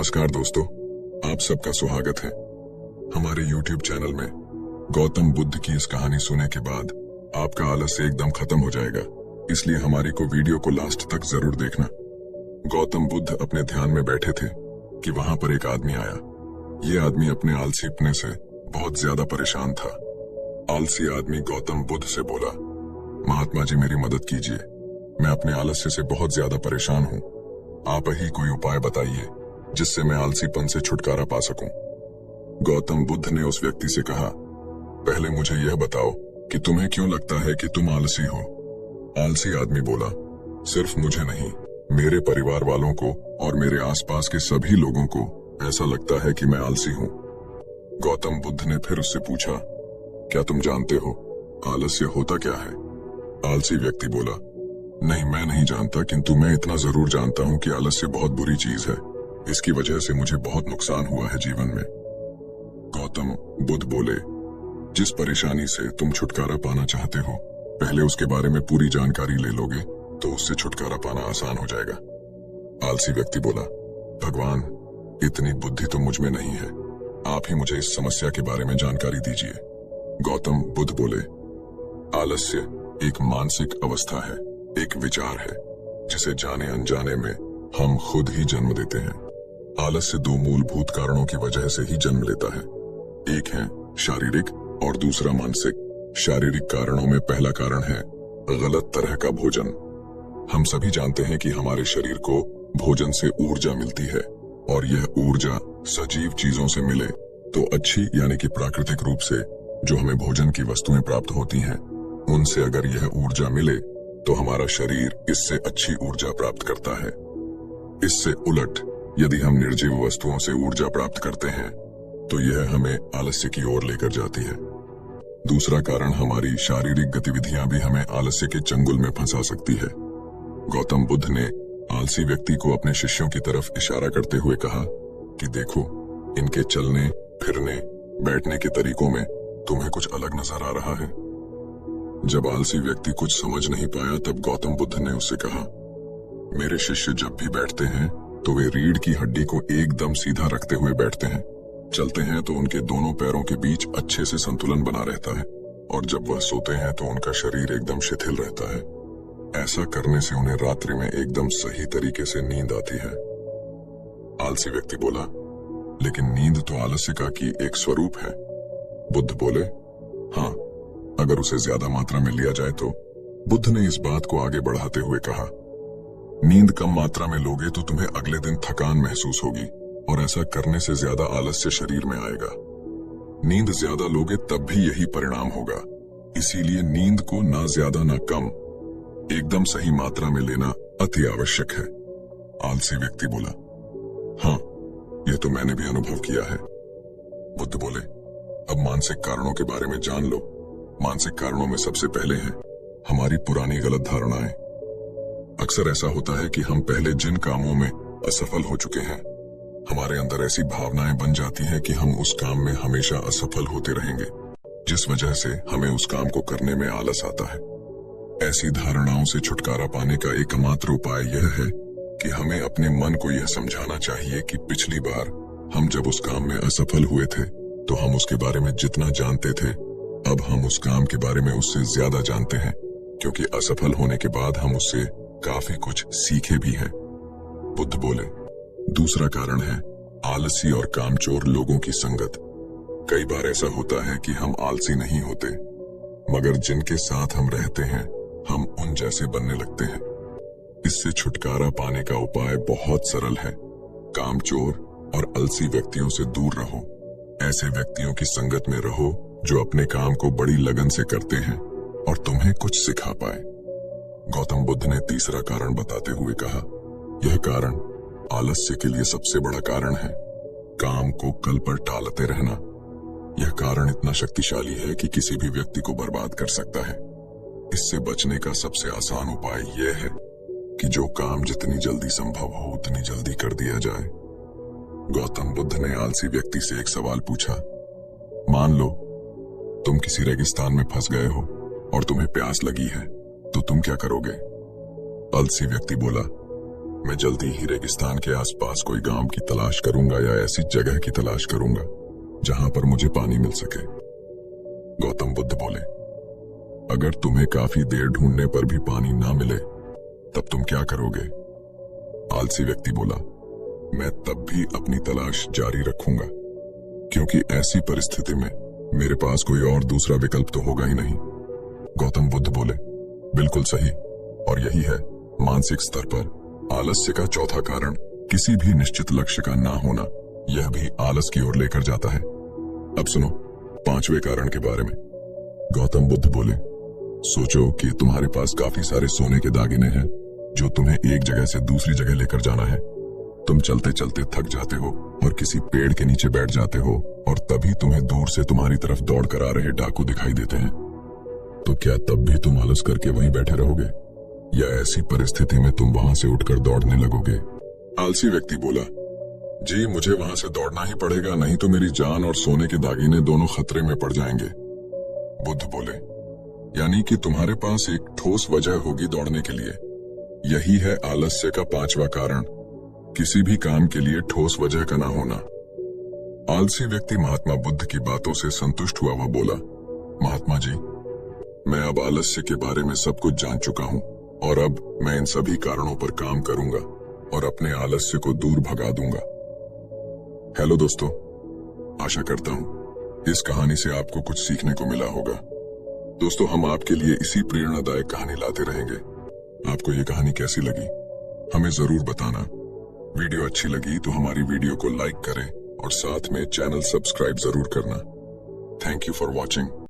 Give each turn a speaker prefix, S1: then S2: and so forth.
S1: नमस्कार दोस्तों, आप सबका स्वागत है हमारे YouTube चैनल में। गौतम बुद्ध की इस कहानी सुनने के बाद आपका आलस्य एकदम खत्म हो जाएगा, इसलिए हमारी वीडियो को लास्ट तक जरूर देखना। गौतम बुद्ध अपने ध्यान में बैठे थे कि वहां पर एक आदमी आया। ये आदमी अपने आलसीपने से बहुत ज्यादा परेशान था। आलसी आदमी गौतम बुद्ध से बोला, महात्मा जी मेरी मदद कीजिए, मैं अपने आलस्य से बहुत ज्यादा परेशान हूँ। आप ही कोई उपाय बताइए जिससे मैं आलसीपन से छुटकारा पा सकूं। गौतम बुद्ध ने उस व्यक्ति से कहा, पहले मुझे यह बताओ कि तुम्हें क्यों लगता है कि तुम आलसी हो। आलसी आदमी बोला, सिर्फ मुझे नहीं, मेरे परिवार वालों को और मेरे आसपास के सभी लोगों को ऐसा लगता है कि मैं आलसी हूँ। गौतम बुद्ध ने फिर उससे पूछा, क्या तुम जानते हो आलस्य होता क्या है? आलसी व्यक्ति बोला, नहीं मैं नहीं जानता, किंतु मैं इतना जरूर जानता हूँ कि आलस्य बहुत बुरी चीज है। इसकी वजह से मुझे बहुत नुकसान हुआ है जीवन में। गौतम बुद्ध बोले, जिस परेशानी से तुम छुटकारा पाना चाहते हो, पहले उसके बारे में पूरी जानकारी ले लोगे तो उससे छुटकारा पाना आसान हो जाएगा। आलसी व्यक्ति बोला, भगवान इतनी बुद्धि तो मुझ में नहीं है, आप ही मुझे इस समस्या के बारे में जानकारी दीजिए। गौतम बुद्ध बोले, आलस्य एक मानसिक अवस्था है, एक विचार है जिसे जाने अनजाने में हम खुद ही जन्म देते हैं। आलस्य दो मूलभूत कारणों की वजह से ही जन्म लेता है, एक है शारीरिक और दूसरा मानसिक। शारीरिक कारणों में पहला कारण है गलत तरह का भोजन। हम सभी जानते हैं कि हमारे शरीर को भोजन से ऊर्जा मिलती है और यह ऊर्जा सजीव चीजों से मिले तो अच्छी यानी कि प्राकृतिक रूप से जो हमें भोजन की वस्तुएं प्राप्त होती हैं, उनसे अगर यह ऊर्जा मिले तो हमारा शरीर इससे अच्छी ऊर्जा प्राप्त करता है। इससे उलट यदि हम निर्जीव वस्तुओं से ऊर्जा प्राप्त करते हैं तो यह हमें आलस्य की ओर लेकर जाती है। दूसरा कारण, हमारी शारीरिक गतिविधियां भी हमें आलस्य के चंगुल में फंसा सकती है। गौतम बुद्ध ने आलसी व्यक्ति को अपने शिष्यों की तरफ इशारा करते हुए कहा कि देखो, इनके चलने फिरने बैठने के तरीकों में तुम्हें कुछ अलग नजर आ रहा है। जब आलसी व्यक्ति कुछ समझ नहीं पाया तब गौतम बुद्ध ने उससे कहा, मेरे शिष्य जब भी बैठते हैं तो वे रीढ़ की हड्डी को एकदम सीधा रखते हुए बैठते हैं। चलते हैं तो उनके दोनों पैरों के बीच अच्छे से संतुलन बना रहता है, और जब वह सोते हैं तो उनका शरीर एकदम शिथिल रहता है। ऐसा करने से उन्हें रात्रि में एकदम सही तरीके से नींद आती है। आलसी व्यक्ति बोला, लेकिन नींद तो आलस्य का की एक स्वरूप है। बुद्ध बोले, हाँ, अगर उसे ज्यादा मात्रा में लिया जाए तो। बुद्ध ने इस बात को आगे बढ़ाते हुए कहा, नींद कम मात्रा में लोगे तो तुम्हें अगले दिन थकान महसूस होगी और ऐसा करने से ज्यादा आलस्य शरीर में आएगा। नींद ज्यादा लोगे तब भी यही परिणाम होगा। इसीलिए नींद को ना ज्यादा ना कम, एकदम सही मात्रा में लेना अति आवश्यक है। आलसी व्यक्ति बोला, हाँ, यह तो मैंने भी अनुभव किया है। बुद्ध बोले, अब मानसिक कारणों के बारे में जान लो। मानसिक कारणों में सबसे पहले है हमारी पुरानी गलत धारणाएं। अक्सर ऐसा होता है कि हम पहले जिन कामों में असफल हो चुके हैं, हमारे अंदर ऐसी भावनाएं बन जाती हैं कि हम उस काम में हमेशा असफल होते रहेंगे, जिस वजह से हमें उस काम को करने में आलस आता है। ऐसी धारणाओं से छुटकारा पाने का एकमात्र उपाय यह है कि हमें अपने मन को यह समझाना चाहिए कि पिछली बार हम जब उस काम में असफल हुए थे तो हम उसके बारे में जितना जानते थे, अब हम उस काम के बारे में उससे ज्यादा जानते हैं, क्योंकि असफल होने के बाद हम उससे काफी कुछ सीखे भी हैं। बुद्ध बोले, दूसरा कारण है आलसी और कामचोर लोगों की संगत। कई बार ऐसा होता है कि हम आलसी नहीं होते, मगर जिनके साथ हम रहते हैं हम उन जैसे बनने लगते हैं। इससे छुटकारा पाने का उपाय बहुत सरल है। कामचोर और आलसी व्यक्तियों से दूर रहो। ऐसे व्यक्तियों की संगत में रहो जो अपने काम को बड़ी लगन से करते हैं और तुम्हें कुछ सिखा पाए। गौतम बुद्ध ने तीसरा कारण बताते हुए कहा, यह कारण आलस्य के लिए सबसे बड़ा कारण है, काम को कल पर टालते रहना। यह कारण इतना शक्तिशाली है कि किसी भी व्यक्ति को बर्बाद कर सकता है। इससे बचने का सबसे आसान उपाय यह है कि जो काम जितनी जल्दी संभव हो उतनी जल्दी कर दिया जाए। गौतम बुद्ध ने आलसी व्यक्ति से एक सवाल पूछा, मान लो तुम किसी रेगिस्तान में फंस गए हो और तुम्हें प्यास लगी है, तो तुम क्या करोगे? आलसी व्यक्ति बोला, मैं जल्दी ही रेगिस्तान के आसपास कोई गांव की तलाश करूंगा या ऐसी जगह की तलाश करूंगा जहां पर मुझे पानी मिल सके। गौतम बुद्ध बोले, अगर तुम्हें काफी देर ढूंढने पर भी पानी ना मिले तब तुम क्या करोगे? आलसी व्यक्ति बोला, मैं तब भी अपनी तलाश जारी रखूंगा, क्योंकि ऐसी परिस्थिति में मेरे पास कोई और दूसरा विकल्प तो होगा ही नहीं। गौतम बुद्ध बोले, बिल्कुल सही, और यही है मानसिक स्तर पर आलस्य का चौथा कारण, किसी भी निश्चित लक्ष्य का ना होना। यह भी आलस की ओर लेकर जाता है। अब सुनो 5वें कारण के बारे में। गौतम बुद्ध बोले, सोचो कि तुम्हारे पास काफी सारे सोने के दागिने हैं जो तुम्हें एक जगह से दूसरी जगह लेकर जाना है। तुम चलते चलते थक जाते हो और किसी पेड़ के नीचे बैठ जाते हो, और तभी तुम्हें दूर से तुम्हारी तरफ दौड़ कर आ रहे डाकू दिखाई देते हैं। तो क्या तब भी तुम आलस करके वहीं बैठे रहोगे, या ऐसी परिस्थिति में तुम वहां से उठकर दौड़ने लगोगे? आलसी व्यक्ति बोला, जी मुझे वहां से दौड़ना ही पड़ेगा, नहीं तो मेरी जान और सोने के दागिने दोनों खतरे में पड़ जाएंगे। बुद्ध बोले, यानी कि तुम्हारे पास एक ठोस वजह होगी दौड़ने के लिए। यही है आलस्य का 5वां कारण, किसी भी काम के लिए ठोस वजह का ना होना। आलसी व्यक्ति महात्मा बुद्ध की बातों से संतुष्ट हुआ। वह बोला, महात्मा जी, मैं अब आलस्य के बारे में सब कुछ जान चुका हूं, और अब मैं इन सभी कारणों पर काम करूंगा और अपने आलस्य को दूर भगा दूंगा। हेलो दोस्तों, आशा करता हूं इस कहानी से आपको कुछ सीखने को मिला होगा। दोस्तों, हम आपके लिए इसी प्रेरणादायक कहानी लाते रहेंगे। आपको ये कहानी कैसी लगी हमें जरूर बताना। वीडियो अच्छी लगी तो हमारी वीडियो को लाइक करें और साथ में चैनल सब्सक्राइब जरूर करना। Thank you for watching.